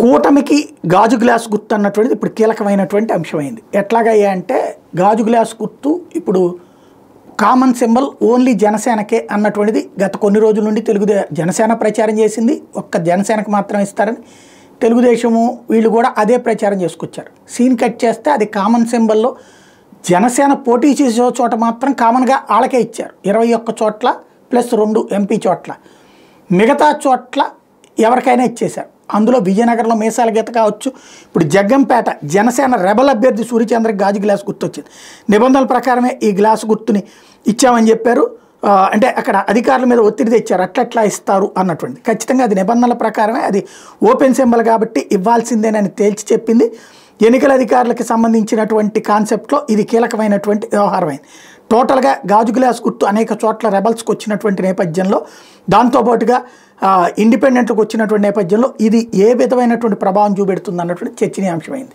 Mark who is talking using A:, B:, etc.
A: కూటమికి గాజు గ్లాస్ గుర్తు అన్నటువంటిది ఇప్పుడు కీలకమైనటువంటి అంశమైంది. ఎట్లాగయ్యా అంటే గాజు గ్లాస్ గుర్తు ఇప్పుడు కామన్ సింబల్ ఓన్లీ జనసేనకే అన్నటువంటిది గత కొన్ని రోజుల నుండి జనసేన ప్రచారం చేసింది. ఒక్క జనసేనకు మాత్రం ఇస్తారని తెలుగుదేశము వీళ్ళు కూడా అదే ప్రచారం చేసుకొచ్చారు. సీన్ కట్ చేస్తే అది కామన్ సింబల్లో జనసేన పోటీ చేసే చోట మాత్రం కామన్గా వాళ్ళకే ఇచ్చారు. 21 చోట్ల ప్లస్ 2 ఎంపీ చోట్ల, మిగతా చోట్ల ఎవరికైనా ఇచ్చేశారు. అందులో విజయనగరంలో మీసాల గీత కావచ్చు. ఇప్పుడు జగ్గంపేట జనసేన రెబల్ అభ్యర్థి సూర్యచంద్రకి గాజు గ్లాస్ గుర్తు వచ్చింది. నిబంధనల ప్రకారమే ఈ గ్లాసు గుర్తుని ఇచ్చామని చెప్పారు. అంటే అక్కడ అధికారుల మీద ఒత్తిడి తెచ్చారు, అట్లట్లా ఇస్తారు అన్నటువంటి. ఖచ్చితంగా అది నిబంధనల ప్రకారమే, అది ఓపెన్ సింబల్ కాబట్టి ఇవ్వాల్సిందేనని తేల్చి చెప్పింది. ఎన్నికల అధికారులకు సంబంధించినటువంటి కాన్సెప్ట్లో ఇది కీలకమైనటువంటి వ్యవహారమైంది. టోటల్గా గాజు గ్లాస్ గుర్తు అనేక చోట్ల రెబల్స్కి వచ్చినటువంటి నేపథ్యంలో, దాంతోపాటుగా ఇండిపెండెంట్లకు వచ్చినటువంటి నేపథ్యంలో ఇది ఏ విధమైనటువంటి ప్రభావం చూపెడుతుంది అన్నటువంటి చర్చనీయాంశమైంది.